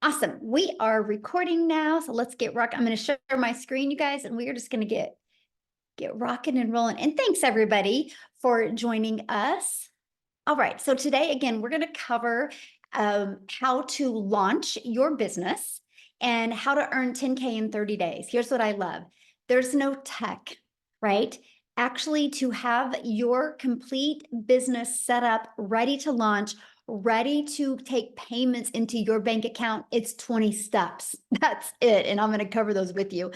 Awesome. We are recording now, so let's get rock. I'm going to share my screen, you guys, and we are just going to get rocking and rolling. And thanks everybody for joining us. All right, so today again, we're going to cover how to launch your business and how to earn 10K in 30 days. Here's what I love. There's no tech, right? Actually, to have your complete business set up, ready to launch, ready to take payments into your bank account, it's 20 steps. That's it. And I'm going to cover those with you.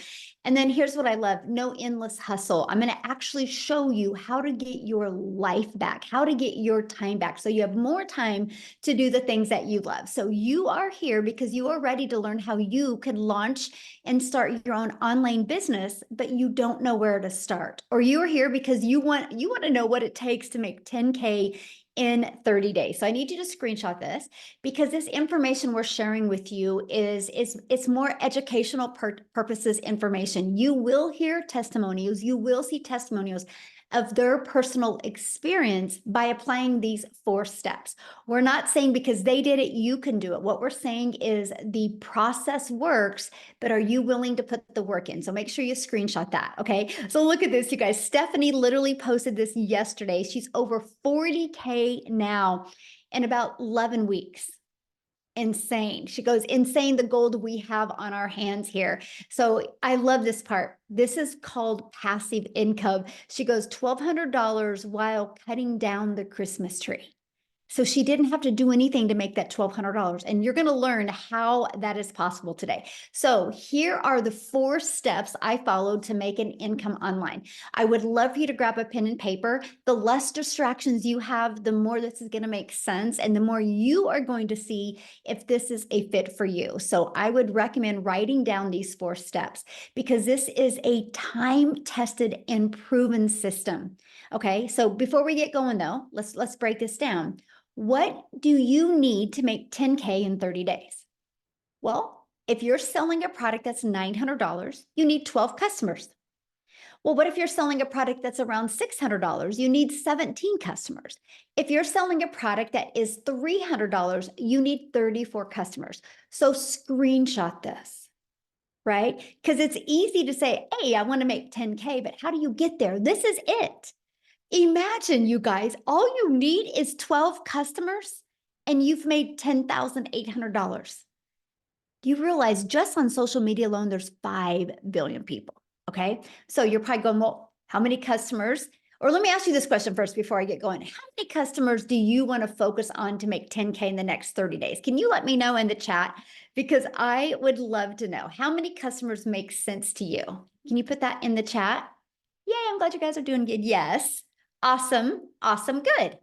And then here's what I love. No endless hustle. I'm going to actually show you how to get your life back, how to get your time back. So you have more time to do the things that you love. So you are here because you are ready to learn how you can launch and start your own online business, but you don't know where to start. Or you are here because you want to know what it takes to make 10K in 30 days. So I need you to screenshot this because this information we're sharing with you is it's more educational purposes information. You will hear testimonials, you will see testimonials of their personal experience by applying these 4 steps. We're not saying because they did it, you can do it. What we're saying is the process works, but are you willing to put the work in? So make sure you screenshot that, okay? So look at this, you guys. Stephanie literally posted this yesterday. She's over 40K now in about 11 weeks. Insane. She goes, insane the gold we have on our hands here. So I love this part. This is called passive income. She goes, $1,200 while cutting down the Christmas tree. So she didn't have to do anything to make that $1,200. And you're going to learn how that is possible today. So here are the 4 steps I followed to make an income online. I would love for you to grab a pen and paper. The less distractions you have, the more this is going to make sense. And the more you are going to see if this is a fit for you. So I would recommend writing down these 4 steps because this is a time-tested and proven system. Okay, so before we get going though, let's break this down. What do you need to make 10K in 30 days? Well, if you're selling a product that's $900, you need 12 customers. Well, what if you're selling a product that's around $600? You need 17 customers. If you're selling a product that is $300, you need 34 customers. So screenshot this, right? Because it's easy to say, hey, I want to make 10K, but how do you get there? This is it. Imagine, you guys, all you need is 12 customers and you've made $10,800. Do you realize just on social media alone, there's 5 billion people? Okay. So you're probably going, well, how many customers? Or let me ask you this question first before I get going. How many customers do you want to focus on to make 10K in the next 30 days? Can you let me know in the chat? Because I would love to know how many customers make sense to you. Can you put that in the chat? Yay, I'm glad you guys are doing good. Yes. Awesome. Awesome. Good.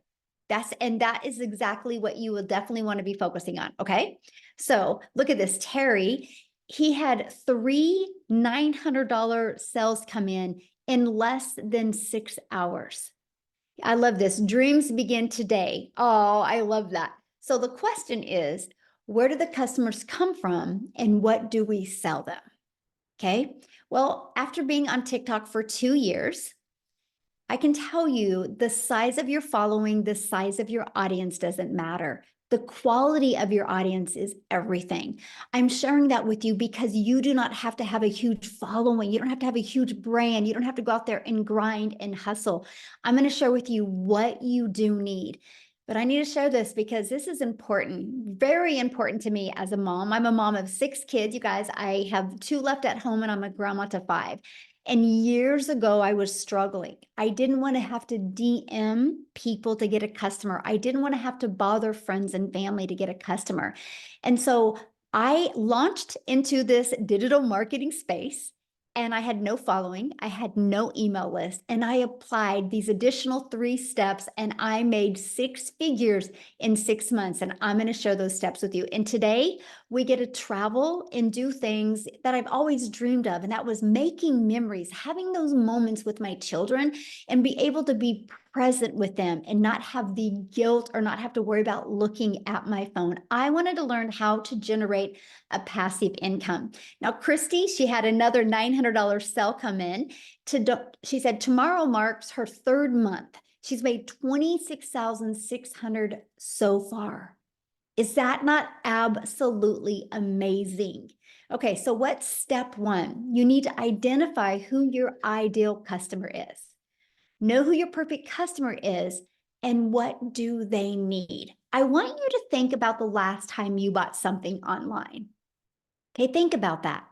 That is exactly what you will definitely want to be focusing on. Okay. So look at this. Terry, he had 3 $900 sales come in less than 6 hours. I love this. Dreams begin today. Oh, I love that. So the question is, where do the customers come from and what do we sell them? Okay. Well, after being on TikTok for 2 years, I can tell you the size of your following, the size of your audience doesn't matter. The quality of your audience is everything. I'm sharing that with you because you do not have to have a huge following. You don't have to have a huge brand. You don't have to go out there and grind and hustle. I'm going to share with you what you do need. But I need to share this because this is important, very important to me as a mom. I'm a mom of 6 kids, you guys. I have 2 left at home and I'm a grandma to 5. And years ago, I was struggling. I didn't want to have to DM people to get a customer. I didn't want to have to bother friends and family to get a customer. And so I launched into this digital marketing space and I had no following. I had no email list. And I applied these additional 3 steps and I made 6 figures in 6 months. And I'm going to share those steps with you. And today we get to travel and do things that I've always dreamed of. And that was making memories, having those moments with my children and be able to be present with them and not have the guilt or not have to worry about looking at my phone. I wanted to learn how to generate a passive income. Now, Christy, she had another $900 sale come in. She said, tomorrow marks her 3rd month. She's made $26,600 so far. Is that not absolutely amazing? Okay, so what's step one? You need to identify who your ideal customer is. Know who your perfect customer is and what do they need. I want you to think about the last time you bought something online. Okay, think about that.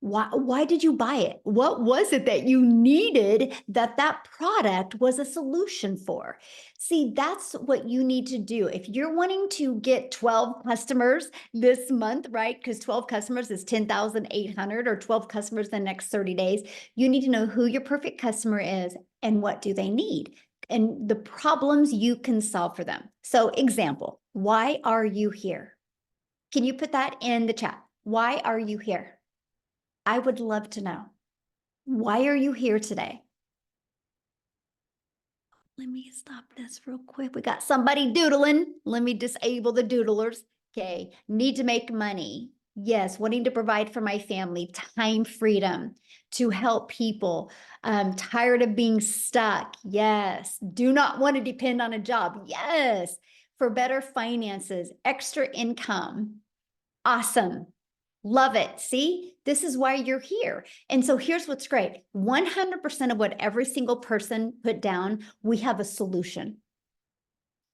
Why did you buy it? What was it that you needed that that product was a solution for? See, that's what you need to do. If you're wanting to get 12 customers this month, right? Because 12 customers is 10,800 or 12 customers the next 30 days, you need to know who your perfect customer is and what do they need and the problems you can solve for them. So example, why are you here? Can you put that in the chat? Why are you here? I would love to know. Why are you here today? Let me stop this real quick. We got somebody doodling. Let me disable the doodlers. Okay. Need to make money. Yes. Wanting to provide for my family, time freedom to help people. Tired of being stuck. Yes. Do not want to depend on a job. Yes. For better finances, extra income. Awesome. Love it. See, this is why you're here. And so here's what's great. 100% of what every single person put down, we have a solution.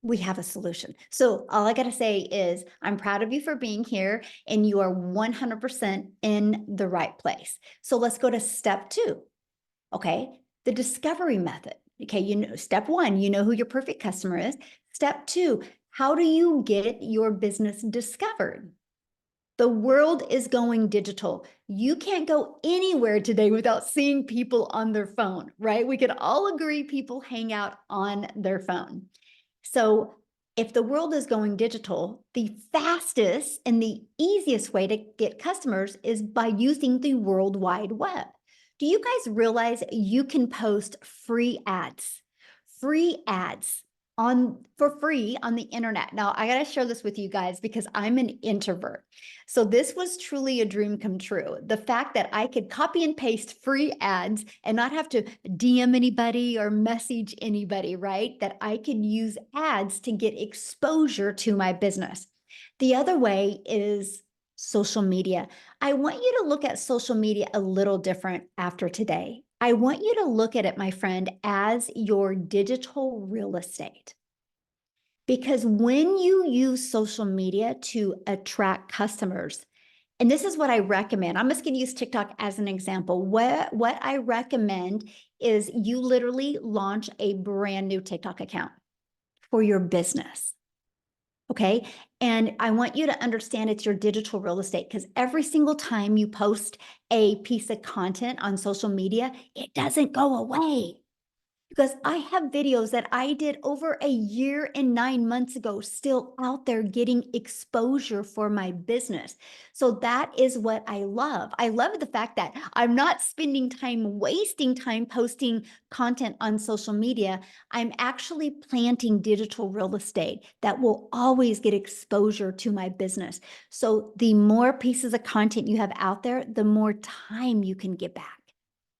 We have a solution. So all I got to say is I'm proud of you for being here and you are 100% in the right place. So let's go to step 2. Okay. The discovery method. Okay. You know, step 1, you know who your perfect customer is. Step 2, how do you get your business discovered? The world is going digital. You can't go anywhere today without seeing people on their phone, right? We could all agree people hang out on their phone. So if the world is going digital, the fastest and the easiest way to get customers is by using the World Wide Web. Do you guys realize you can post free ads for free on the internet? Now, I got to share this with you guys because I'm an introvert. So this was truly a dream come true. The fact that I could copy and paste free ads and not have to DM anybody or message anybody, right? That I could use ads to get exposure to my business. The other way is social media. I want you to look at social media a little different after today. I want you to look at it, my friend, as your digital real estate. Because when you use social media to attract customers, and this is what I recommend. I'm just going to use TikTok as an example. What I recommend is you literally launch a brand new TikTok account for your business. Okay. And I want you to understand it's your digital real estate because every single time you post a piece of content on social media, it doesn't go away. Because I have videos that I did over a year and 9 months ago, still out there getting exposure for my business. So that is what I love. I love the fact that I'm not spending time, wasting time posting content on social media. I'm actually planting digital real estate that will always get exposure to my business. So the more pieces of content you have out there, the more time you can get back.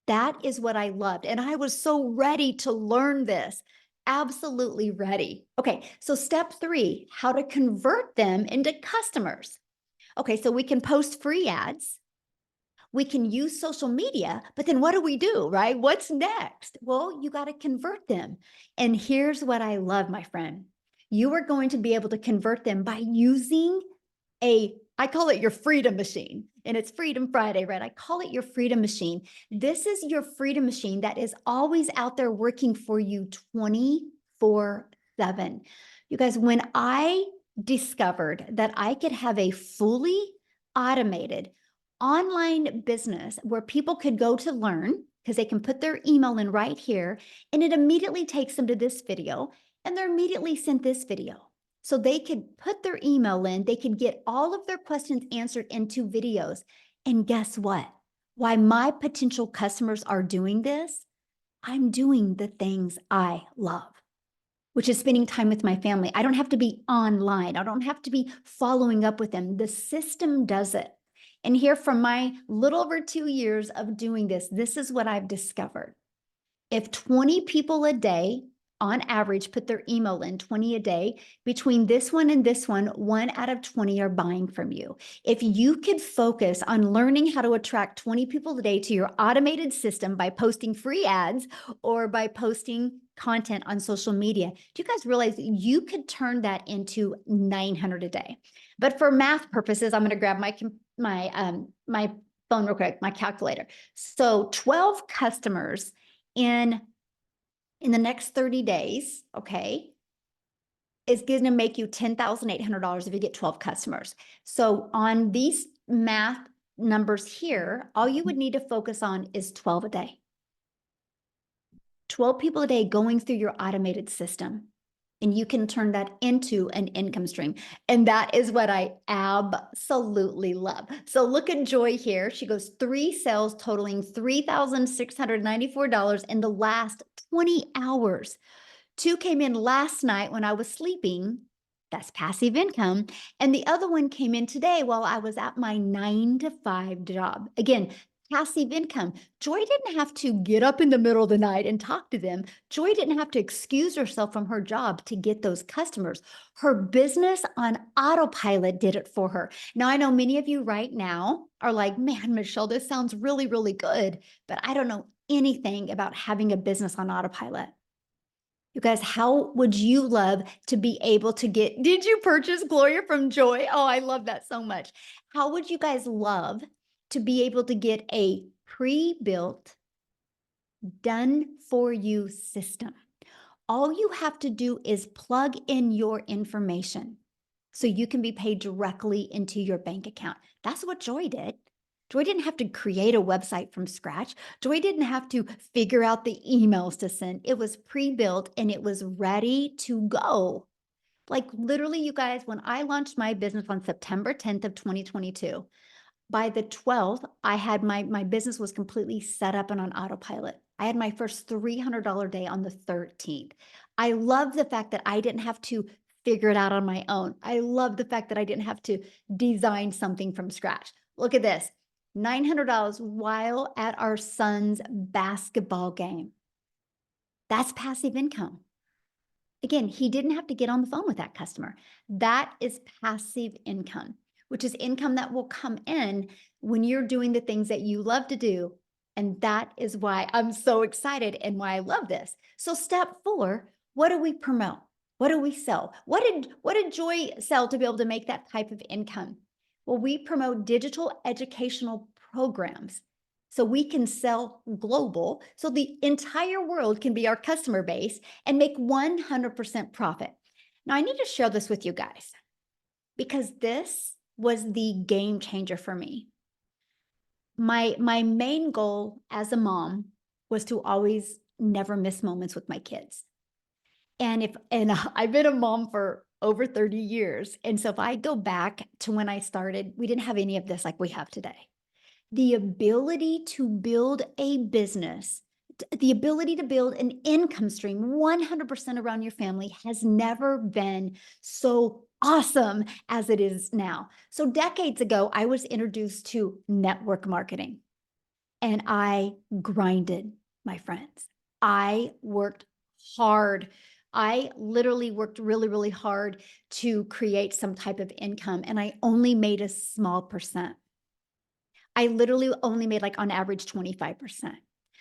That is what I loved. And I was so ready to learn this. Absolutely ready. Okay, so step 3, how to convert them into customers. Okay, so we can post free ads. We can use social media, but then what do, right? What's next? Well, you got to convert them. And here's what I love, my friend. You are going to be able to convert them by using I call it your freedom machine, and it's Freedom Friday, right? I call it your freedom machine. This is your freedom machine that is always out there working for you 24/7. You guys, when I discovered that I could have a fully automated online business where people could go to learn because they can put their email in right here, and it immediately takes them to this video, and they're immediately sent this video. So they could put their email in, they could get all of their questions answered in 2 videos. And guess what? Why my potential customers are doing this, I'm doing the things I love, which is spending time with my family. I don't have to be online. I don't have to be following up with them. The system does it. And here from my little over 2 years of doing this, this is what I've discovered. If 20 people a day on average, put their email in 20 a day. Between this one and this one out of 20 are buying from you. If you could focus on learning how to attract 20 people a day to your automated system by posting free ads or by posting content on social media, do you guys realize you could turn that into 900 a day? But for math purposes, I'm going to grab my phone real quick, my calculator. So 12 customers in the next 30 days, okay, is going to make you $10,800 if you get 12 customers. So on these math numbers here, all you would need to focus on is 12 a day. 12 people a day going through your automated system. And you can turn that into an income stream. And that is what I absolutely love. So look at Joy here. She goes 3 sales totaling $3,694 in the last 20 hours. 2 came in last night when I was sleeping. That's passive income. And the other one came in today while I was at my 9-to-5 job. Again, passive income. Joy didn't have to get up in the middle of the night and talk to them. Joy didn't have to excuse herself from her job to get those customers. Her business on autopilot did it for her. Now, I know many of you right now are like, man, Michelle, this sounds really, really good, but I don't know anything about having a business on autopilot. You guys, how would you love to be able to get, did you purchase Gloria from Joy? Oh, I love that so much. How would you guys love to be able to get a pre-built, done for you system? All you have to do is plug in your information so you can be paid directly into your bank account. That's what Joy did. Joy didn't have to create a website from scratch. Joy didn't have to figure out the emails to send. It was pre-built and it was ready to go. Like literally, you guys, when I launched my business on September 10th of 2022, by the 12th, I had my business was completely set up and on autopilot. I had my first $300 day on the 13th. I love the fact that I didn't have to figure it out on my own. I love the fact that I didn't have to design something from scratch. Look at this, $900 while at our son's basketball game. That's passive income. Again, he didn't have to get on the phone with that customer. That is passive income, which is income that will come in when you're doing the things that you love to do. And that is why I'm so excited and why I love this. So step 4, what do we promote? What do we sell? What did Joy sell to be able to make that type of income? Well, we promote digital educational programs. So we can sell global, so the entire world can be our customer base and make 100% profit. Now, I need to share this with you guys because this was the game changer for me. My main goal as a mom was to always never miss moments with my kids. And I've been a mom for over 30 years. And so if I go back to when I started, we didn't have any of this like we have today. The ability to build a business, the ability to build an income stream 100% around your family has never been so awesome as it is now. So decades ago, I was introduced to network marketing and I grinded, my friends. I worked hard. I literally worked really, really hard to create some type of income and I only made a small percent. I literally only made like on average 25%.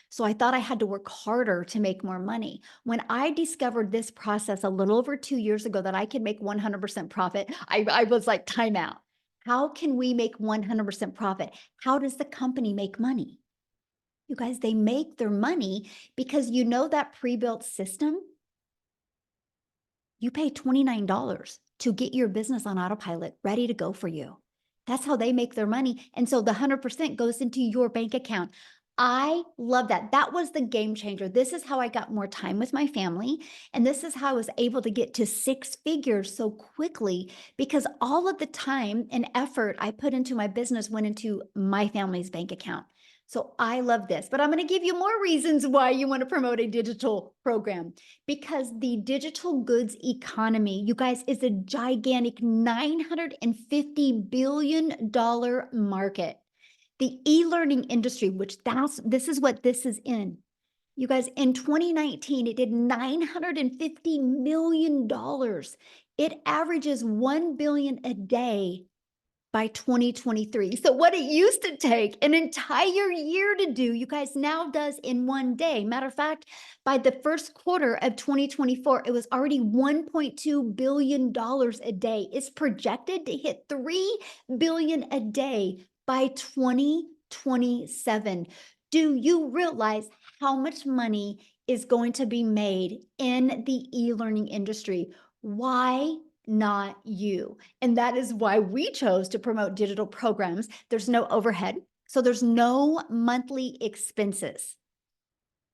So I thought I had to work harder to make more money. When I discovered this process a little over 2 years ago that I could make 100% profit, I was like, time out. How can we make 100% profit? How does the company make money? You guys, they make their money because you know that pre-built system, you pay $29 to get your business on autopilot ready to go for you. That's how they make their money. And so the 100% goes into your bank account. I love that. That was the game changer. This is how I got more time with my family. And this is how I was able to get to 6 figures so quickly because all of the time and effort I put into my business went into my family's bank account. So I love this, but I'm going to give you more reasons why you want to promote a digital program because the digital goods economy, you guys, is a gigantic $950 billion market. The e-learning industry, which this is what this is in. You guys, in 2019, it did $950 million. It averages 1 billion a day by 2023. So what it used to take an entire year to do, you guys now does in one day. Matter of fact, by the first quarter of 2024, it was already $1.2 billion a day. It's projected to hit 3 billion a day by 2027. Do you realize how much money is going to be made in the e-learning industry? Why not you? And that is why we chose to promote digital programs. There's no overhead, so there's no monthly expenses.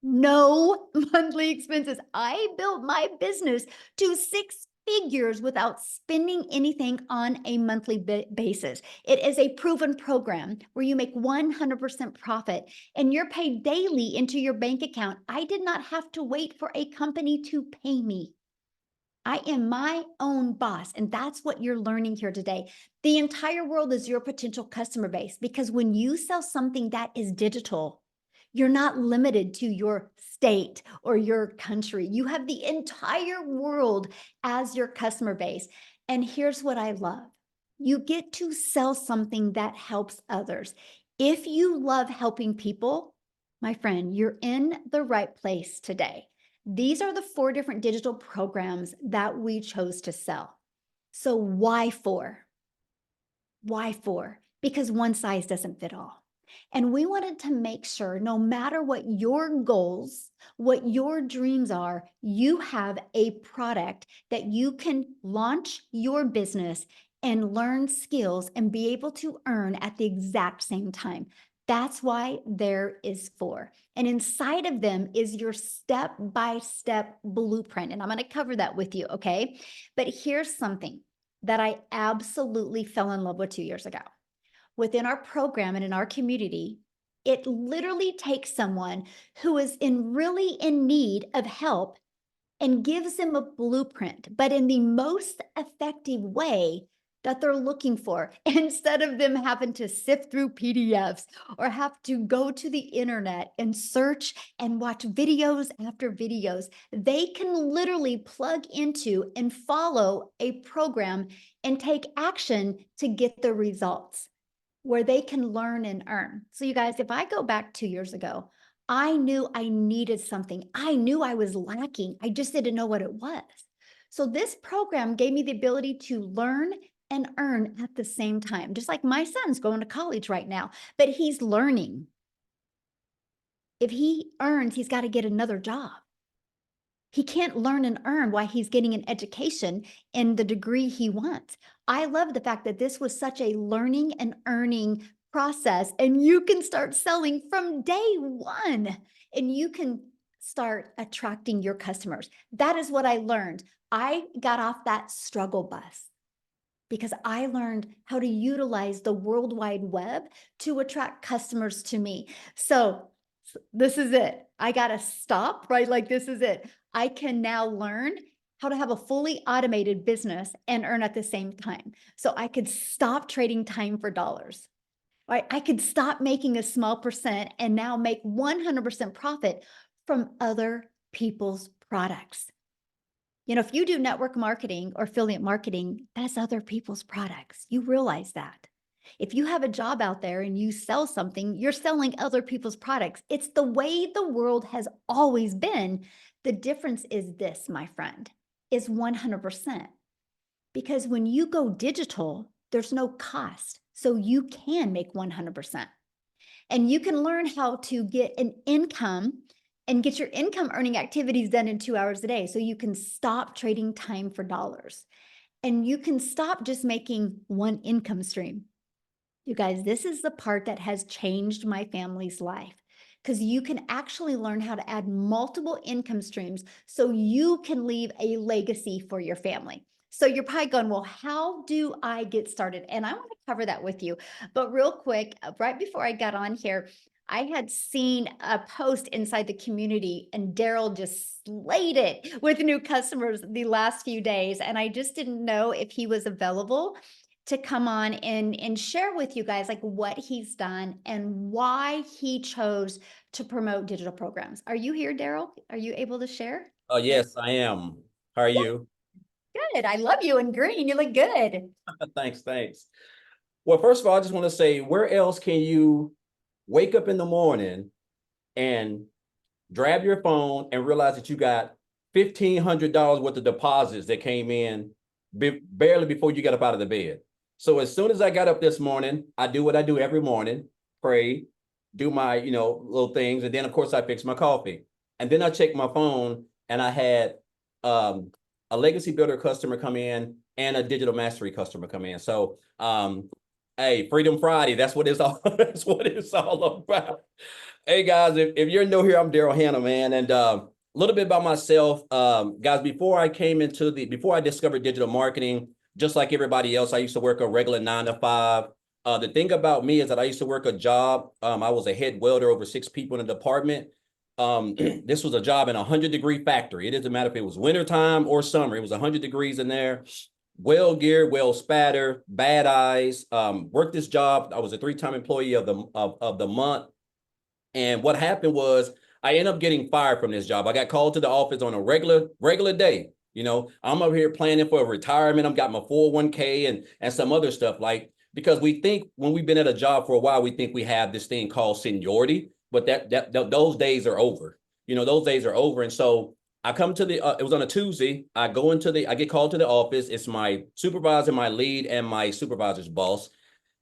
No monthly expenses. I built my business to 6 figures without spending anything on a monthly basis. It is a proven program where you make 100% profit and you're paid daily into your bank account. I did not have to wait for a company to pay me. I am my own boss, and that's what you're learning here today. The entire world is your potential customer base because when you sell something that is digital, you're not limited to your state or your country. You have the entire world as your customer base. And here's what I love. You get to sell something that helps others. If you love helping people, my friend, you're in the right place today. These are the 4 different digital programs that we chose to sell. So why 4? Why 4? Because one size doesn't fit all. And we wanted to make sure no matter what your goals, what your dreams are, you have a product that you can launch your business and learn skills and be able to earn at the exact same time. That's why there is 4. And inside of them is your step-by-step blueprint. And I'm going to cover that with you, okay? But here's something that I absolutely fell in love with 2 years ago. Within our program and in our community, it literally takes someone who is really in need of help and gives them a blueprint, but in the most effective way that they're looking for, instead of them having to sift through PDFs or have to go to the internet and search and watch videos after videos. They can literally plug into and follow a program and take action to get the results where they can learn and earn. So you guys, if I go back 2 years ago, I knew I needed something. I knew I was lacking. I just didn't know what it was. So this program gave me the ability to learn and earn at the same time, just like my son's going to college right now, but he's learning. If he earns, he's got to get another job. He can't learn and earn while he's getting an education in the degree he wants. I love the fact that this was such a learning and earning process, and you can start selling from day one, and you can start attracting your customers. That is what I learned. I got off that struggle bus because I learned how to utilize the World Wide Web to attract customers to me. So this is it. I got to stop, right? Like, this is it. I can now learn how to have a fully automated business and earn at the same time. So I could stop trading time for dollars, right? I could stop making a small percent and now make 100% profit from other people's products. You know, if you do network marketing or affiliate marketing, that's other people's products. You realize that. If you have a job out there and you sell something, you're selling other people's products. It's the way the world has always been. The difference is this, my friend, is 100%. Because when you go digital, there's no cost. So you can make 100%. And you can learn how to get an income and get your income earning activities done in 2 hours a day. So you can stop trading time for dollars. And you can stop just making one income stream. You guys, this is the part that has changed my family's life, because you can actually learn how to add multiple income streams so you can leave a legacy for your family. So you're probably going, well, how do I get started? And I want to cover that with you. But real quick, right before I got on here, I had seen a post inside the community and Daryl just slayed it with new customers the last few days. And I just didn't know if he was available to come on and share with you guys like what he's done and why he chose to promote digital programs. Are you here, Daryl? Are you able to share? Oh, yes, I am. How are you? Good. I love you in green. You look good. Thanks. Well, first of all, I just want to say, where else can you wake up in the morning and grab your phone and realize that you got $1,500 worth of deposits that came in barely before you got up out of the bed? So as soon as I got up this morning, I do what I do every morning, pray, do my, little things. And then of course I fix my coffee. And then I check my phone and I had a legacy builder customer come in and a digital mastery customer come in. So hey, Freedom Friday, that's what it's all that's what it's all about. Hey guys, if you're new here, I'm Daryl Hannah, man. And a little bit about myself. Guys, before I discovered digital marketing, just like everybody else, I used to work a regular 9 to 5. The thing about me is that I used to work a job. I was a head welder over 6 people in the department. This was a job in a 100-degree factory. It doesn't matter if it was wintertime or summer. It was 100 degrees in there. Well gear, well spatter, bad eyes. Worked this job. I was a 3-time employee of the month. And what happened was I ended up getting fired from this job. I got called to the office on a regular day. I'm over here planning for a retirement. I've got my 401k and some other stuff, because we think when we've been at a job for a while, we think we have this thing called seniority, but those days are over. Those days are over. And so I come to it was on a Tuesday. I get called to the office. It's my supervisor, my lead, and my supervisor's boss.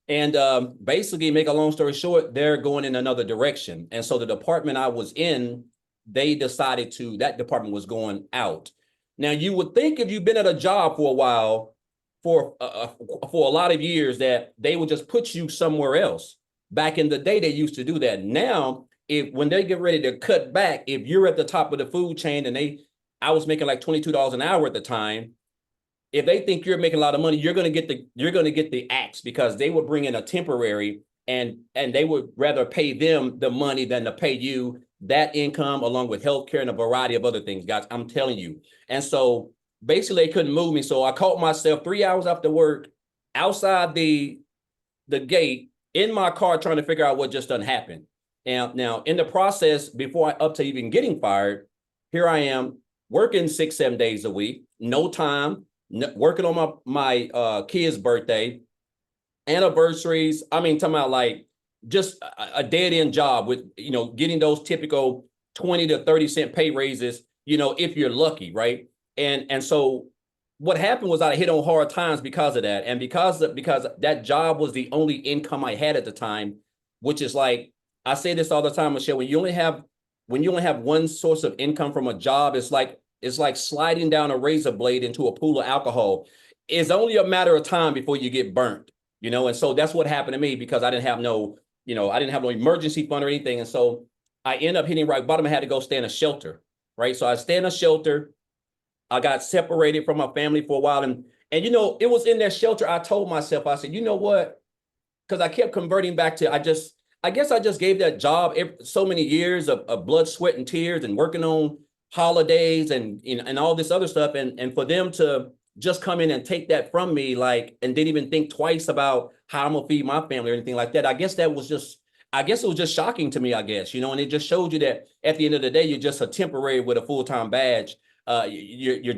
And basically, make a long story short, they're going in another direction. And so the department I was in, they decided that department was going out. Now, you would think if you've been at a job for a while, for a lot of years, that they would just put you somewhere else. Back in the day, they used to do that. Now, when they get ready to cut back, if you're at the top of the food chain and I was making like $22 an hour at the time, if they think you're making a lot of money, you're going to get the axe, because they would bring in a temporary and they would rather pay them the money than to pay you that income, along with healthcare and a variety of other things, guys. I'm telling you. And so basically they couldn't move me. So I caught myself 3 hours after work outside the gate in my car trying to figure out what just done happened. Now in the process, up to even getting fired, here I am working 6-7 days a week, no time, working on my kid's birthday, anniversaries. I mean, talking about like just a dead end job with, getting those typical 20 to 30 cent pay raises, if you're lucky, right? And so what happened was I hit on hard times because of that. And because that job was the only income I had at the time, which is like, I say this all the time, Michelle, when you only have one source of income from a job, it's like sliding down a razor blade into a pool of alcohol. It's only a matter of time before you get burnt, and so that's what happened to me, because I didn't have no emergency fund or anything. And so I ended up hitting rock bottom. I had to go stay in a shelter, right? So I stayed in a shelter. I got separated from my family for a while. And it was in that shelter, I told myself, I said, you know what? Because I kept converting back to, I guess I just gave that job so many years of blood, sweat, and tears, and working on holidays and all this other stuff. And for them to just come in and take that from me, and didn't even think twice about how I'm gonna feed my family or anything like that. I guess it was just shocking to me, and it just showed you that at the end of the day, you're just a temporary with a full-time badge. You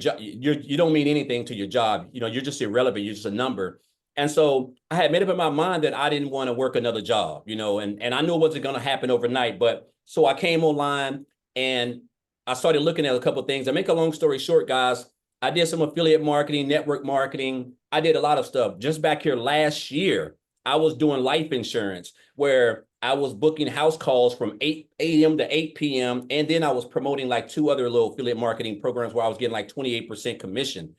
don't mean anything to your job. You're just irrelevant. You're just a number. And so I had made up in my mind that I didn't want to work another job, and I knew it wasn't going to happen overnight. But so I came online and I started looking at a couple of things. I make a long story short, guys, I did some affiliate marketing, network marketing. I did a lot of stuff. Just back here last year, I was doing life insurance, where I was booking house calls from 8 a.m. to 8 p.m. And then I was promoting like 2 other little affiliate marketing programs where I was getting like 28% commission.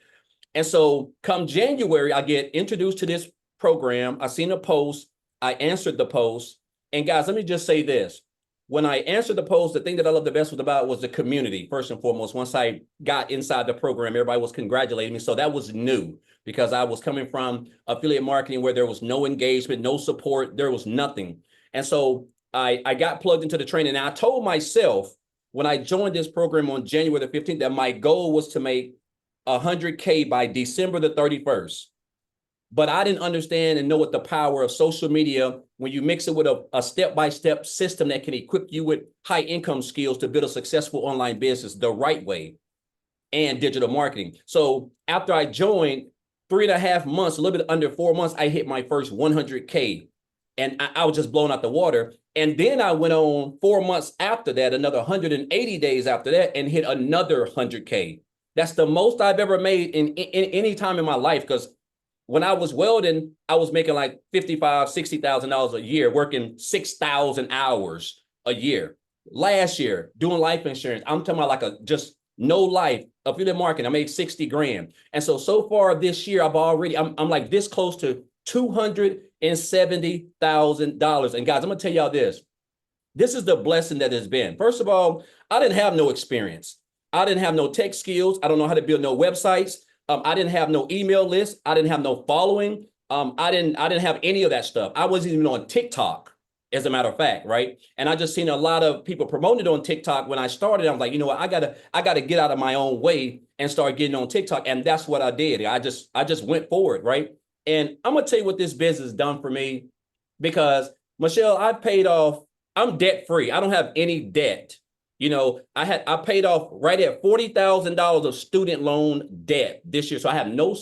And so come January, I get introduced to this program. I seen a post. I answered the post. And guys, let me just say this. When I answered the post, the thing that I loved the best was the community, first and foremost. Once I got inside the program, everybody was congratulating me. So that was new, because I was coming from affiliate marketing where there was no engagement, no support, there was nothing. And so I got plugged into the training. And I told myself when I joined this program on January the 15th that my goal was to make 100K by December the 31st. but I didn't understand and know what the power of social media, when you mix it with a step-by-step system that can equip you with high income skills to build a successful online business the right way, and digital marketing. So after I joined, 3.5 months, a little bit under 4 months, I hit my first 100K. And I was just blown out the water. And then I went on 4 months after that, another 180 days after that, and hit another 100K. That's the most I've ever made in any time in my life. Because when I was welding, I was making like $55,000, $60,000 a year, working 6,000 hours a year. Last year, doing life insurance, I'm talking about like a just no life affiliate marketing. I made 60 grand. And so far this year, I'm like this close to $270,000. And guys, I'm gonna tell y'all this. This is the blessing that has been. First of all, I didn't have no experience. I didn't have no tech skills. I don't know how to build no websites. I didn't have no email list. I didn't have no following. I didn't have any of that stuff. I wasn't even on TikTok, as a matter of fact, right? And I just seen a lot of people promoting it on TikTok. When I started, I'm like, you know what, I gotta get out of my own way and start getting on TikTok. And that's what I did. I just went forward, right? And I'm gonna tell you what this business has done for me, because Michelle, I'm debt free. I don't have any debt. You know, I paid off right at $40,000 of student loan debt this year. So I have no,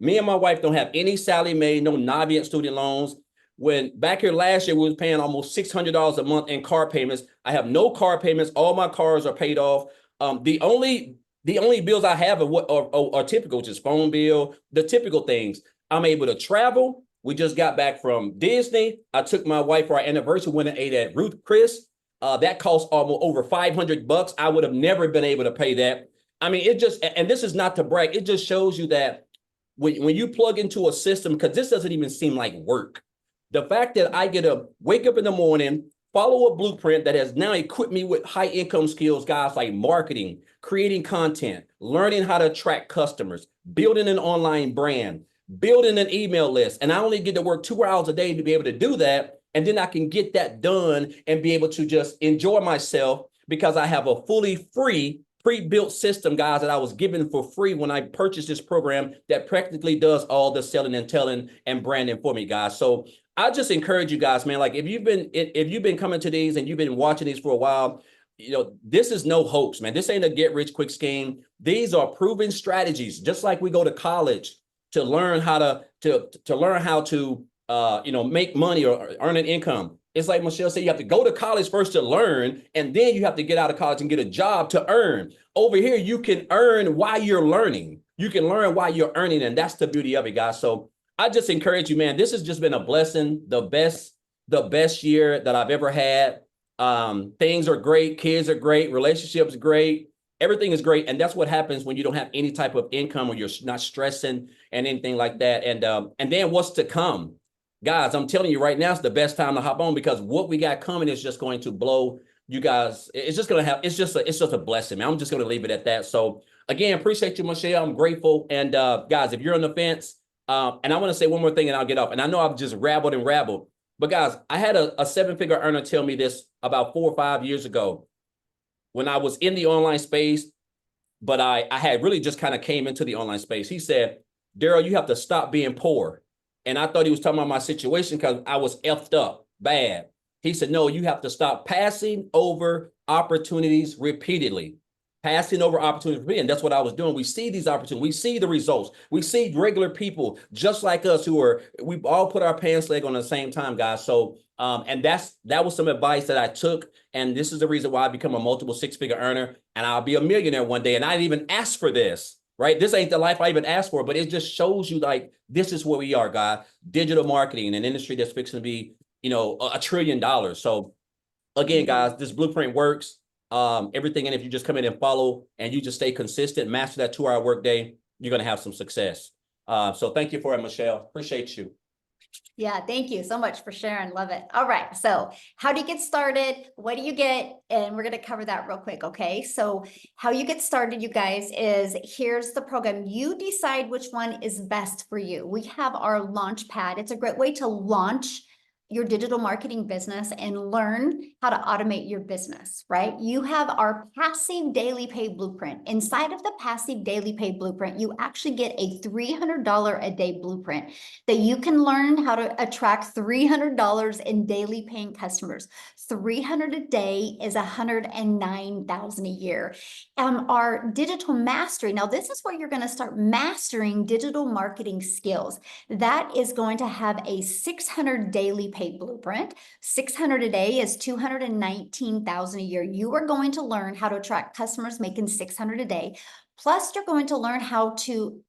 me and my wife don't have any Sallie Mae, no Navient student loans. When back here last year, we was paying almost $600 a month in car payments. I have no car payments. All my cars are paid off. The only bills I have are typical, which is phone bill, the typical things. I'm able to travel. We just got back from Disney. I took my wife for our anniversary, went and ate at Ruth Chris. That cost almost over $500. I would have never been able to pay that. I mean, it just, and this is not to brag, it just shows you that when you plug into a system, because this doesn't even seem like work. The fact that I get to wake up in the morning, follow a blueprint that has now equipped me with high income skills, guys, like marketing, creating content, learning how to attract customers, building an online brand, building an email list. And I only get to work 2 hours a day to be able to do that. And then I can get that done and be able to just enjoy myself, because I have a fully free pre-built system, guys, that I was given for free when I purchased this program that practically does all the selling and telling and branding for me, guys. So I just encourage you guys, man, like if you've been coming to these and you've been watching these for a while, you know, this is no hoax, man. This ain't a get rich quick scheme. These are proven strategies, just like we go to college to learn how to make money or earn an income. It's like Michelle said, you have to go to college first to learn, and then you have to get out of college and get a job to earn. Over here, you can earn while you're learning. You can learn while you're earning, and that's the beauty of it, guys. So I just encourage you, man. This has just been a blessing, the best year that I've ever had. Things are great, kids are great, relationships great, everything is great. And that's what happens when you don't have any type of income, or you're not stressing and anything like that. And then what's to come? Guys, I'm telling you right now, it's the best time to hop on, because what we got coming is just going to blow you guys. It's just just a blessing, man. I'm just going to leave it at that. So again, appreciate you, Michelle. I'm grateful. And guys, if you're on the fence, and I want to say one more thing and I'll get off. And I know I've just rabbled, but guys, I had a 7-figure earner tell me this about 4 or 5 years ago when I was in the online space, but I had really just kind of came into the online space. He said, Daryl, you have to stop being poor. And I thought he was talking about my situation because I was effed up bad. He said, no, you have to stop passing over opportunities repeatedly. Passing over opportunities. And that's what I was doing. We see these opportunities. We see the results. We see regular people just like us we all put our pants leg on at the same time, guys. So, and that was some advice that I took. And this is the reason why I become a multiple 6-figure earner, and I'll be a millionaire one day. And I didn't even ask for this. Right? This ain't the life I even asked for, but it just shows you like, this is where we are, guys. Digital marketing, an industry that's fixing to be, $1 trillion. So again, guys, this blueprint works. Everything. And if you just come in and follow and you just stay consistent, master that 2-hour workday, you're going to have some success. So thank you for it, Michelle. Appreciate you. Yeah, thank you so much for sharing. Love it. All right. So how do you get started? What do you get? And we're going to cover that real quick. Okay. So how you get started, you guys, is here's the program. You decide which one is best for you. We have our launch pad. It's a great way to launch your digital marketing business and learn how to automate your business, right? You have our passive daily pay blueprint. Inside of the passive daily pay blueprint, you actually get a $300 a day blueprint that you can learn how to attract $300 in daily paying customers. 300 a day is 109,000 a year. Our digital mastery. Now, this is where you're going to start mastering digital marketing skills. That is going to have a 600 daily pay blueprint. 600 a day is 219,000 a year. You are going to learn how to attract customers making 600 a day. Plus, you're going to learn how to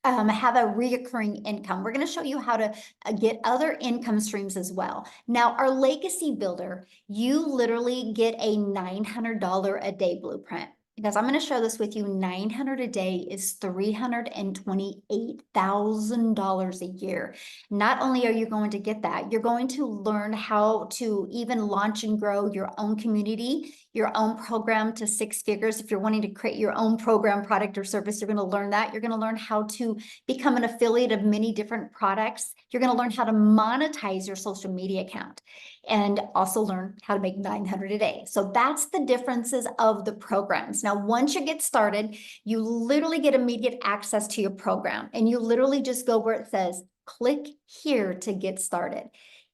have a reoccurring income. We're going to show you how to get other income streams as well. Now, our legacy builder, you literally get a $900 a day blueprint. Because I'm going to share this with you, 900 a day is $328,000 a year. Not only are you going to get that, you're going to learn how to even launch and grow your own community, your own program to 6 figures. If you're wanting to create your own program, product, or service, you're going to learn that. You're going to learn how to become an affiliate of many different products. You're going to learn how to monetize your social media account and also learn how to make 900 a day. So that's the differences of the programs. Now, once you get started, you literally get immediate access to your program, and you literally just go where it says, click here to get started.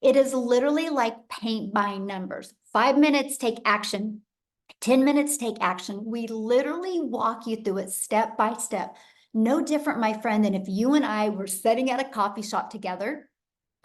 It is literally like paint by numbers. 5 minutes, take action. 10 minutes, take action. We literally walk you through it step by step. No different, my friend, than if you and I were sitting at a coffee shop together.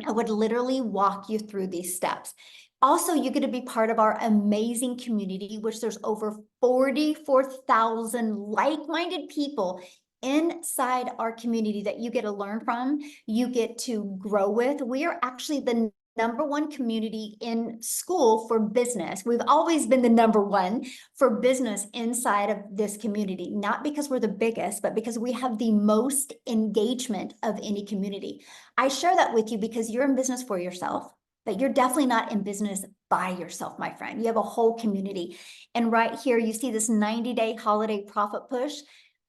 I would literally walk you through these steps. Also, you get to be part of our amazing community, which there's over 44,000 like-minded people inside our community that you get to learn from, you get to grow with. We are actually the #1 community in school for business. We've always been the #1 for business inside of this community, not because we're the biggest, but because we have the most engagement of any community. I share that with you because you're in business for yourself, but you're definitely not in business by yourself, my friend. You have a whole community. And right here, you see this 90-day holiday profit push.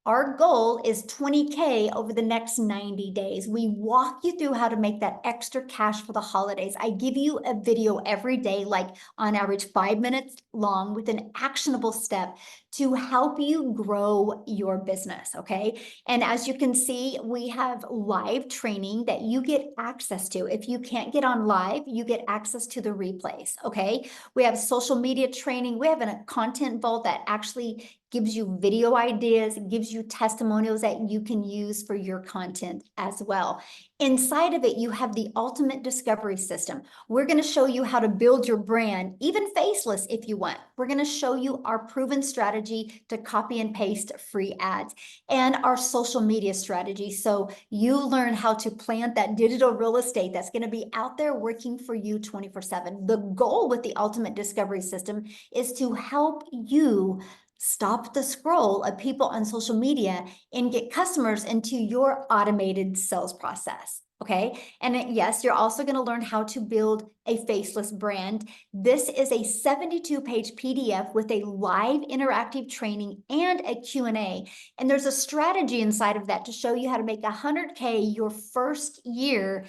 Our goal is 20K over the next 90 days. We walk you through how to make that extra cash for the holidays. I give you a video every day, like on average 5 minutes long, with an actionable step to help you grow your business, okay? And as you can see, we have live training that you get access to. If you can't get on live, you get access to the replays, okay? We have social media training. We have a content vault that actually gives you video ideas, gives you testimonials that you can use for your content as well. Inside of it, you have the ultimate discovery system. We're going to show you how to build your brand, even faceless if you want. We're going to show you our proven strategy to copy and paste free ads and our social media strategy. So you learn how to plant that digital real estate that's going to be out there working for you 24/7. The goal with the ultimate discovery system is to help you stop the scroll of people on social media and get customers into your automated sales process. Okay. And yes, you're also going to learn how to build a faceless brand. This is a 72-page PDF with a live interactive training and a Q&A. And there's a strategy inside of that to show you how to make 100K your first year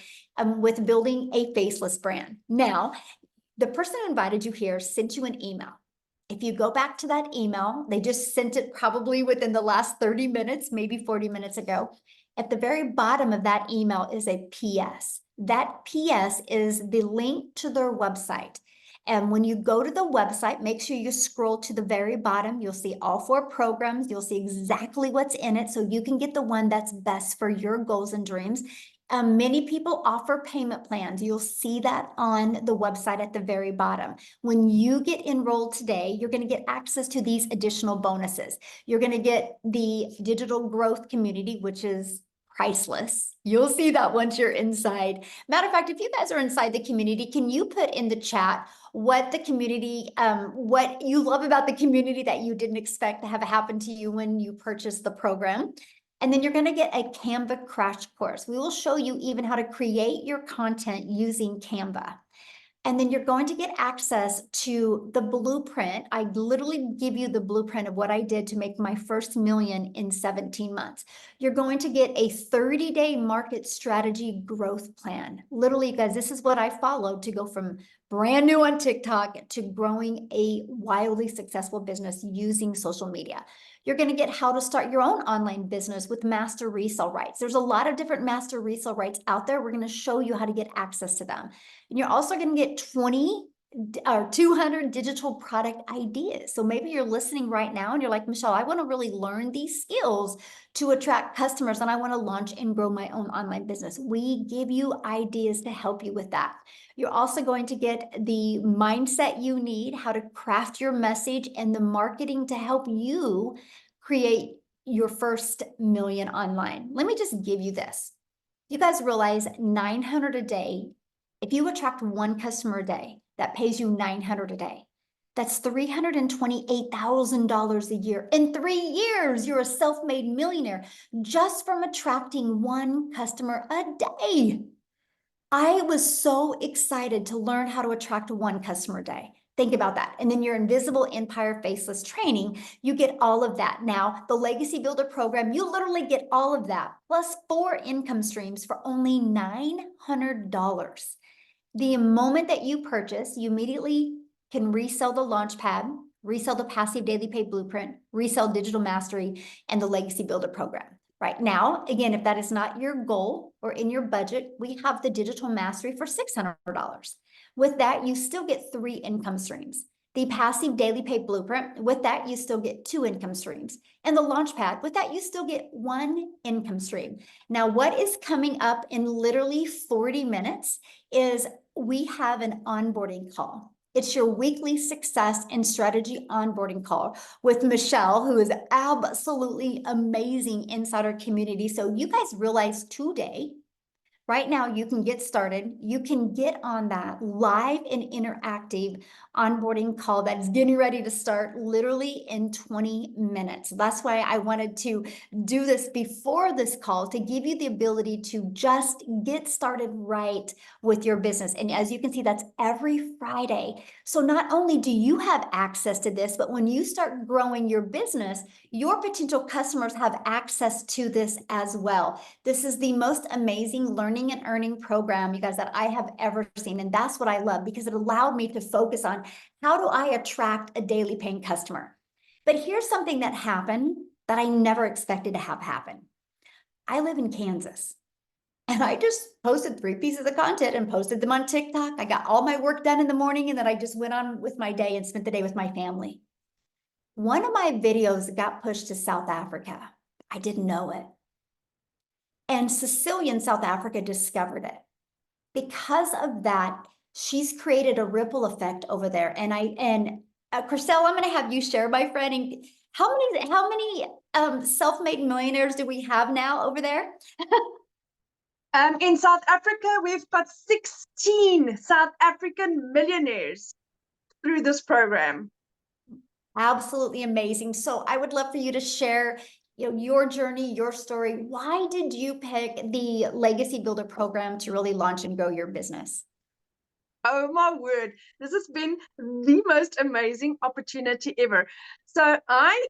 with building a faceless brand. Now, the person who invited you here sent you an email. If you go back to that email, they just sent it probably within the last 30 minutes, maybe 40 minutes ago. At the very bottom of that email is a PS. That PS is the link to their website. And when you go to the website, make sure you scroll to the very bottom. You'll see all 4 programs. You'll see exactly what's in it so you can get the one that's best for your goals and dreams. Many people offer payment plans. You'll see that on the website at the very bottom. When you get enrolled today, you're going to get access to these additional bonuses. You're going to get the digital growth community, which is priceless. You'll see that once you're inside. Matter of fact, if you guys are inside the community, can you put in the chat what the community, what you love about the community that you didn't expect to have happen to you when you purchased the program? And then you're going to get a Canva crash course. We will show you even how to create your content using Canva. And then you're going to get access to the blueprint. I literally give you the blueprint of what I did to make my first million in 17 months. You're going to get a 30-day market strategy growth plan. Literally, guys, this is what I followed to go from brand new on TikTok to growing a wildly successful business using social media. You're going to get how to start your own online business with master resale rights. There's a lot of different master resale rights out there. We're going to show you how to get access to them. And you're also going to get 20 or 200 digital product ideas. So maybe you're listening right now and you're like, Michelle, I want to really learn these skills to attract customers and I want to launch and grow my own online business. We give you ideas to help you with that. You're also going to get the mindset you need, how to craft your message, and the marketing to help you create your first million online. Let me just give you this. You guys realize 900 a day. If you attract one customer a day, that pays you 900 a day. That's $328,000 a year. In 3 years, you're a self-made millionaire just from attracting one customer a day. I was so excited to learn how to attract one customer a day. Think about that. And then your Invisible Empire Faceless training, you get all of that. Now, the Legacy Builder program, you literally get all of that, plus 4 income streams for only $900. The moment that you purchase, you immediately can resell the Launchpad, resell the Passive Daily Pay Blueprint, resell Digital Mastery, and the Legacy Builder program. Right now, again, if that is not your goal or in your budget, we have the Digital Mastery for $600. With that, you still get 3 income streams. The Passive Daily Pay Blueprint, with that, you still get 2 income streams. And the Launchpad, with that, you still get 1 income stream. Now, what is coming up in literally 40 minutes is we have an onboarding call. It's your weekly success and strategy onboarding call with Michelle, who is absolutely amazing inside our community. So you guys realize today, right now, you can get started. You can get on that live and interactive onboarding call that's getting ready to start literally in 20 minutes. That's why I wanted to do this before this call to give you the ability to just get started right with your business. And as you can see, that's every Friday. So not only do you have access to this, but when you start growing your business, your potential customers have access to this as well. This is the most amazing learning and earning program, you guys, that I have ever seen. And that's what I love because it allowed me to focus on how do I attract a daily paying customer. But here's something that happened that I never expected to have happen. I live in Kansas and I just posted 3 pieces of content and posted them on TikTok. I got all my work done in the morning and then I just went on with my day and spent the day with my family. One of my videos got pushed to South Africa. I didn't know it. And Cecilia in South Africa discovered it. Because of that, she's created a ripple effect over there. And Chriselle, I'm going to have you share, my friend. And how many self-made millionaires do we have now over there? In South Africa, we've got 16 South African millionaires through this program. Absolutely amazing. So I would love for you to share, your journey, your story. Why did you pick the Legacy Builder program to really launch and grow your business? Oh my word, this has been the most amazing opportunity ever. So I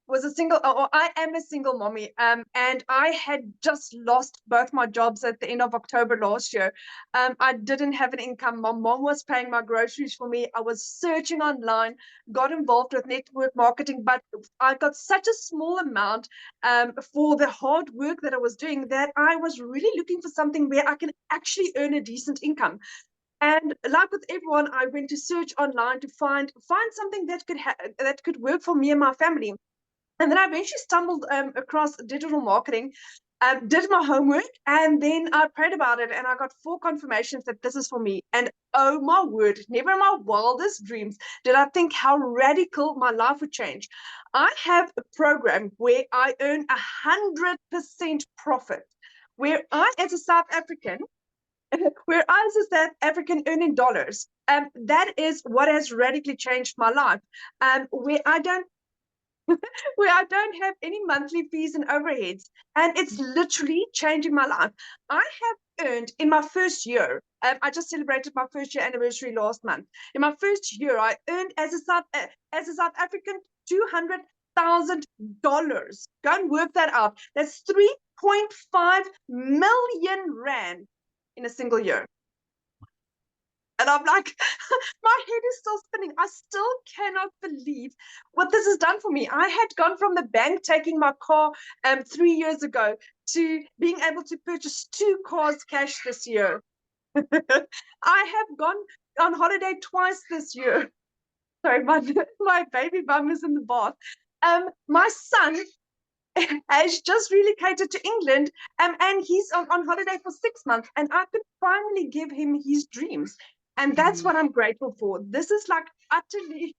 was a single, or I am a single mommy, and I had just lost both my jobs at the end of October last year. I didn't have an income. My mom was paying my groceries for me. I was searching online, got involved with network marketing, but I got such a small amount for the hard work that I was doing that I was really looking for something where I can actually earn a decent income. And like with everyone, I went to search online to find something that could work for me and my family. And then I eventually stumbled across digital marketing, did my homework, and then I prayed about it, and I got 4 confirmations that this is for me. And oh my word, never in my wildest dreams did I think how radical my life would change. I have a program where I earn 100% profit, where I, as a South African, where I, as a South African, earning dollars. That is what has radically changed my life. Where I don't have any monthly fees and overheads, and it's literally changing my life. I have earned in my first year, I just celebrated my first year anniversary last month. In my first year, I earned as a South African $200,000. Go and work that out. That's 3.5 million rand in a single year. And I'm like, my head is still spinning. I still cannot believe what this has done for me. I had gone from the bank taking my car 3 years ago to being able to purchase 2 cars cash this year. I have gone on holiday twice this year. Sorry, my baby bum is in the bath. My son has just relocated to England, and he's on holiday for 6 months, and I could finally give him his dreams. And that's what I'm grateful for. This is like utterly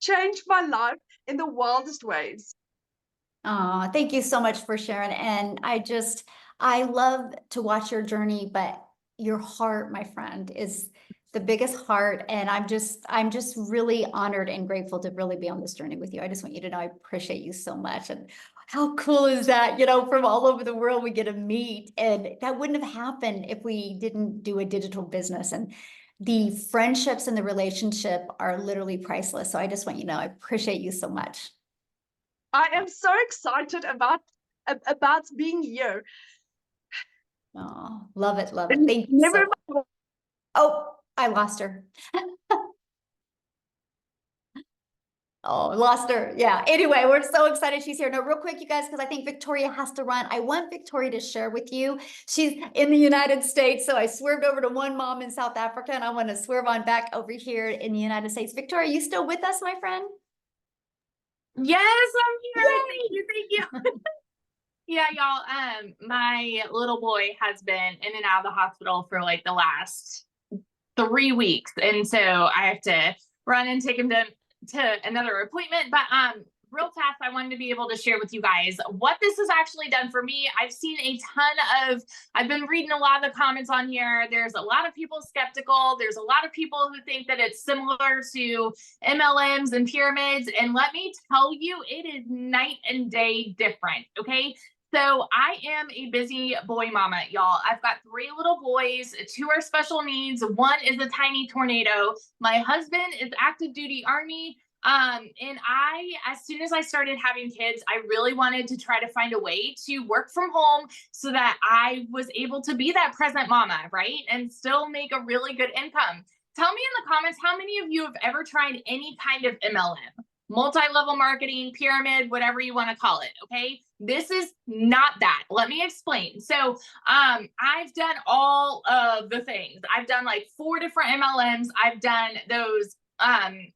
changed my life in the wildest ways. Oh, thank you so much for sharing. And I love to watch your journey, but your heart, my friend, is the biggest heart. And I'm just really honored and grateful to really be on this journey with you. I just want you to know I appreciate you so much. And how cool is that? You know, from all over the world, we get to meet. And that wouldn't have happened if we didn't do a digital business. And the friendships and the relationship are literally priceless. So I just want you to know I appreciate you so much. I am so excited about being here. Oh, love it, love it. And Thank you never so much. Oh, I lost her. Oh, lost her. Yeah. Anyway, we're so excited she's here. No, real quick, you guys, because I think Victoria has to run. I want Victoria to share with you. She's in the United States. So I swerved over to one mom in South Africa, and I want to swerve on back over here in the United States. Victoria, you still with us, my friend? Yes, I'm here. Yay! Thank you. Yeah, y'all. My little boy has been in and out of the hospital for like the last 3 weeks, and so I have to run and take him to another appointment. But real fast, I wanted to be able to share with you guys what this has actually done for me. I've seen a ton of, I've been reading a lot of the comments on here. There's a lot of people skeptical. There's a lot of people who think that it's similar to MLMs and pyramids. And let me tell you, it is night and day different. Okay. So I am a busy boy mama, y'all. I've got 3 little boys, 2 are special needs. 1 is a tiny tornado. My husband is active duty Army. And as soon as I started having kids, I really wanted to try to find a way to work from home so that I was able to be that present mama, right? And still make a really good income. Tell me in the comments, how many of you have ever tried any kind of MLM? Multi-level marketing, pyramid, whatever you want to call it. Okay. This is not that. Let me explain. So, I've done all of the things. I've done like 4 different MLMs. I've done those,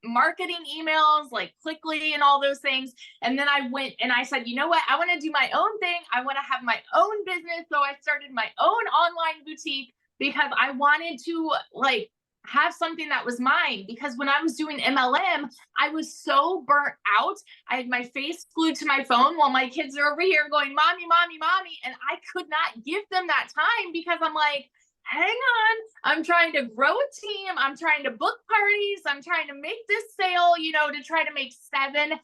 marketing emails like Clickly and all those things. And then I went and I said, you know what? I want to do my own thing. I want to have my own business. So I started my own online boutique because I wanted to like have something that was mine, because when I was doing MLM, I was so burnt out. I had my face glued to my phone while my kids are over here going, mommy, mommy, mommy. And I could not give them that time because I'm like, hang on, I'm trying to grow a team. I'm trying to book parties. I'm trying to make this sale, you know, to try to make $7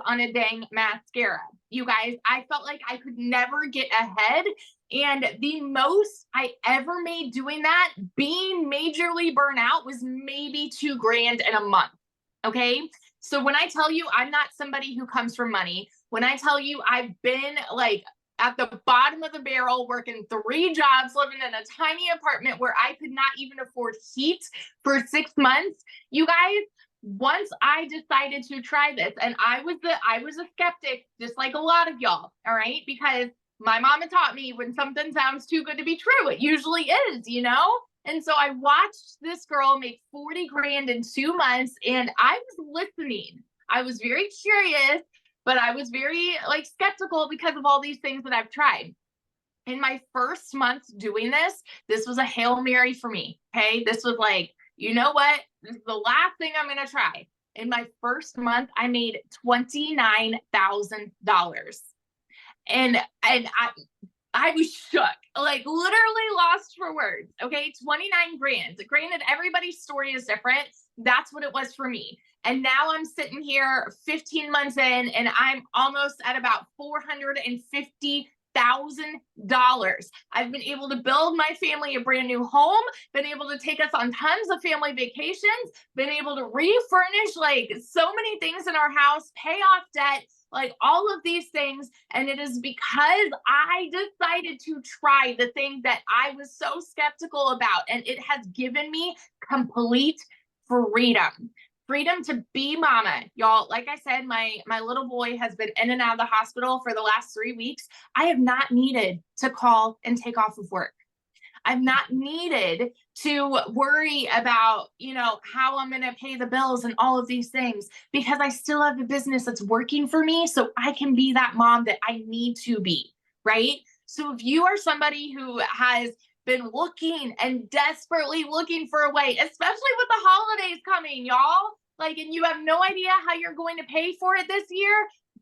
on a dang mascara. You guys, I felt like I could never get ahead. And the most I ever made doing that, being majorly burnt out, was maybe $2,000 in a month. Okay. So when I tell you I'm not somebody who comes from money, when I tell you I've been like at the bottom of the barrel, working 3 jobs, living in a tiny apartment where I could not even afford heat for 6 months, you guys, once I decided to try this, and I was a skeptic, just like a lot of y'all, all right? Because my mama taught me when something sounds too good to be true, it usually is, you know? And so I watched this girl make $40,000 in 2 months, and I was listening. I was very curious, but I was very like skeptical because of all these things that I've tried. In my first month doing this was a Hail Mary for me. Okay. This was like, you know what? This is the last thing I'm going to try. In my first month, I made $29,000. And I was shook, like literally lost for words. Okay. 29 grand. Granted, everybody's story is different. That's what it was for me. And now I'm sitting here 15 months in, and I'm almost at about I've been able to build my family a brand new home, been able to take us on tons of family vacations, been able to refurnish like so many things in our house, pay off debt, like all of these things. And it is because I decided to try the thing that I was so skeptical about. And it has given me complete freedom. Freedom to be mama, y'all. Like I said, my little boy has been in and out of the hospital for the last 3 weeks. I have not needed to call and take off of work. I've not needed to worry about, how I'm going to pay the bills and all of these things, because I still have a business that's working for me. So I can be that mom that I need to be, right? So if you are somebody who has been looking and desperately looking for a way, especially with the holidays coming, y'all, and you have no idea how you're going to pay for it this year,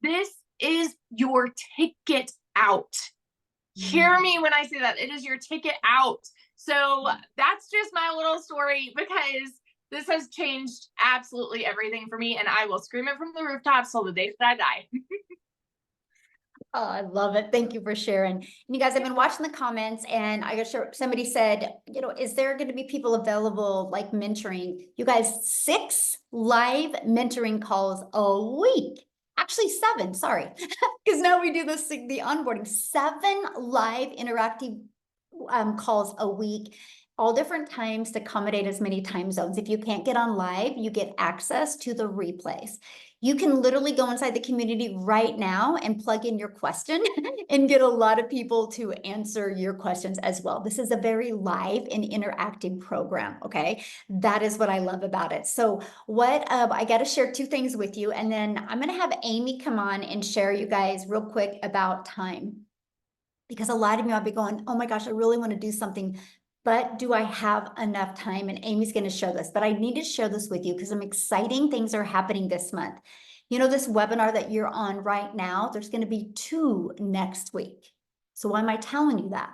this is your ticket out. Hear me when I say that. It is your ticket out. So that's just my little story, because this has changed absolutely everything for me, and I will scream it from the rooftops till the day that I die. Oh, I love it. Thank you for sharing. And you guys have been watching the comments, and I got sure somebody said, is there going to be people available like mentoring? You guys, 6 live mentoring calls a week. Actually 7, sorry. Because now we do the onboarding. 7 live interactive calls a week, all different times to accommodate as many time zones. If you can't get on live, you get access to the replays. You can literally go inside the community right now and plug in your question and get a lot of people to answer your questions as well. This is a very live and interactive program, okay? That is what I love about it. So I got to share 2 things with you, and then I'm going to have Amy come on and share you guys real quick about time. Because a lot of you might be going, oh my gosh, I really want to do something, but do I have enough time? And Amy's going to show this, but I need to share this with you because some exciting things are happening this month. This webinar that you're on right now, there's going to be 2 next week. So why am I telling you that?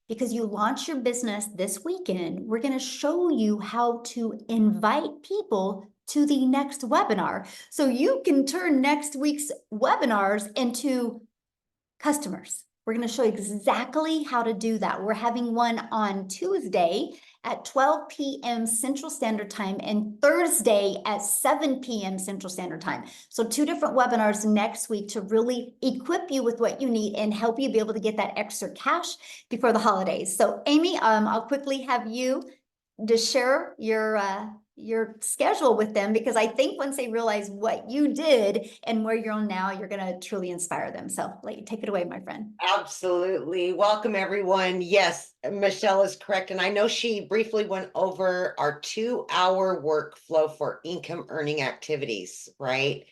Because you launch your business this weekend, we're going to show you how to invite people to the next webinar. So you can turn next week's webinars into customers. We're going to show you exactly how to do that. We're having one on Tuesday at 12 p.m. Central Standard Time and Thursday at 7 p.m. Central Standard Time. So 2 different webinars next week to really equip you with what you need and help you be able to get that extra cash before the holidays. So Amy, I'll quickly have you to share your schedule with them, because I think once they realize what you did and where you're on now, you're going to truly inspire them. So take it away, my friend. Absolutely. Welcome, everyone. Yes, Michelle is correct. And I know she briefly went over our 2-hour workflow for income earning activities, right?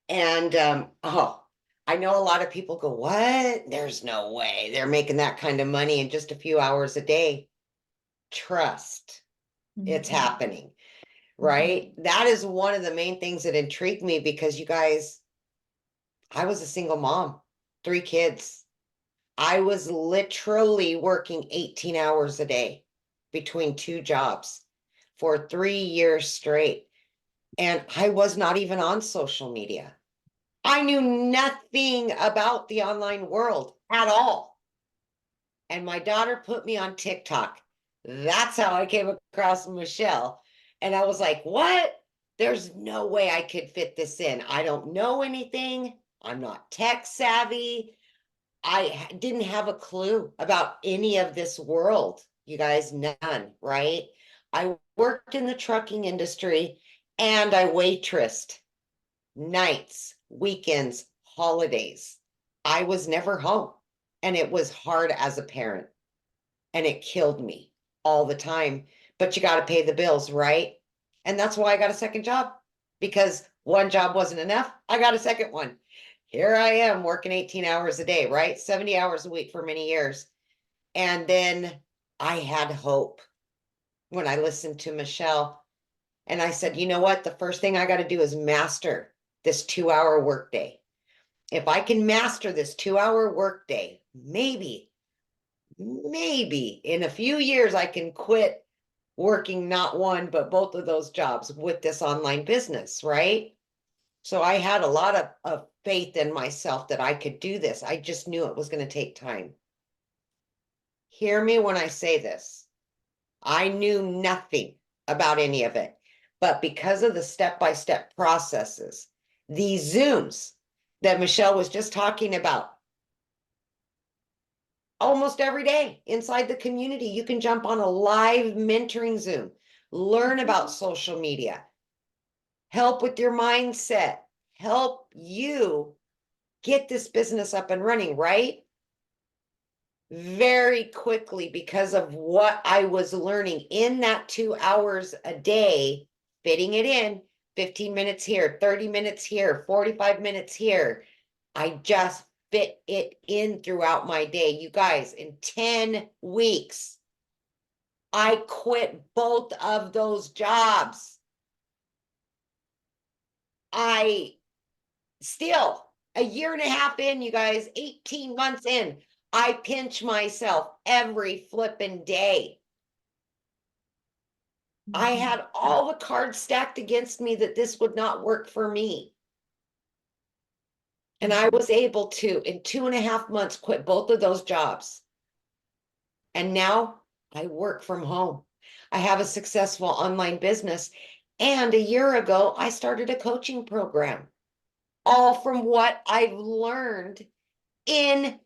And I know a lot of people go, what? There's no way they're making that kind of money in just a few hours a day. Trust, it's happening. Right? That is one of the main things that intrigued me, because you guys, I was a single mom, 3 kids. I was literally working 18 hours a day between 2 jobs for 3 years straight. And I was not even on social media. I knew nothing about the online world at all. And my daughter put me on TikTok. That's how I came across Michelle. And I was like, what? There's no way I could fit this in. I don't know anything. I'm not tech savvy. I didn't have a clue about any of this world. You guys, none, right? I worked in the trucking industry and I waitressed nights, weekends, holidays. I was never home, and it was hard as a parent, and it killed me all the time. But you got to pay the bills, right? And that's why I got a second job, because one job wasn't enough. I got a second one. Here I am working 18 hours a day, right? 70 hours a week for many years. And then I had hope when I listened to Michelle, and I said, you know what? The first thing I got to do is master this 2-hour workday. If I can master this 2-hour workday, maybe in a few years, I can quit working not one, but both of those jobs with this online business, right? So I had a lot of faith in myself that I could do this. I just knew it was going to take time. Hear me when I say this. I knew nothing about any of it, but because of the step-by-step processes, these Zooms that Michelle was just talking about, almost every day inside the community, you can jump on a live mentoring Zoom, learn about social media, help with your mindset, help you get this business up and running, right? Very quickly, because of what I was learning in that 2 hours a day, fitting it in, 15 minutes here, 30 minutes here, 45 minutes here. I just fit it in throughout my day. You guys, in 10 weeks, I quit both of those jobs. I still, a year and a half in, you guys, 18 months in, I pinch myself every flipping day. I had all the cards stacked against me that this would not work for me. And I was able to, in 2.5 months, quit both of those jobs. And now I work from home. I have a successful online business. And a year ago, I started a coaching program, all from what I've learned in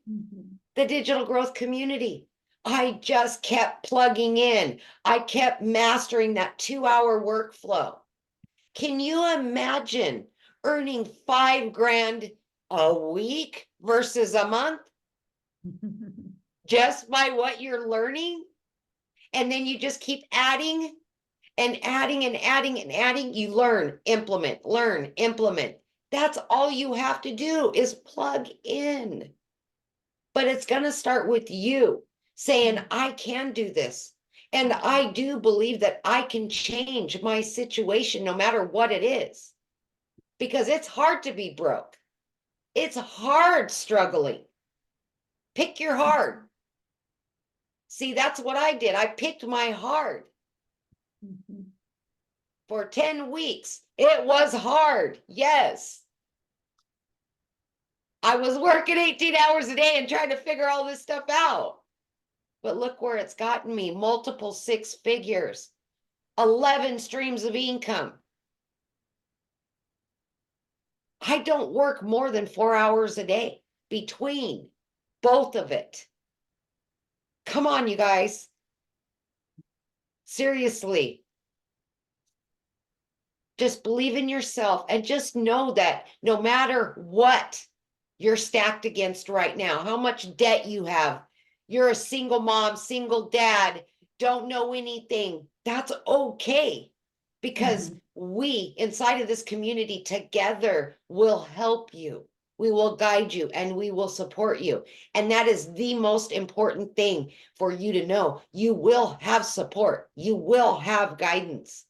the digital growth community. I just kept plugging in. I kept mastering that 2-hour workflow. Can you imagine earning $5,000 a week versus a month just by what you're learning? And then you just keep adding and adding and adding and adding. You learn, implement, learn, implement. That's all you have to do is plug in. But it's going to start with you saying, I can do this. And I do believe that I can change my situation no matter what it is. Because it's hard to be broke. It's hard struggling. Pick your hard. See, that's what I did. I picked my hard. For 10 weeks. It was hard. Yes. I was working 18 hours a day and trying to figure all this stuff out. But look where it's gotten me. Multiple 6 figures, 11 streams of income. I don't work more than 4 hours a day between both of it. Come on, you guys. Seriously. Just believe in yourself and just know that no matter what you're stacked against right now, how much debt you have, you're a single mom, single dad, don't know anything, that's okay. Because we inside of this community together will help you. We will guide you and we will support you. And that is the most important thing for you to know. You will have support. You will have guidance.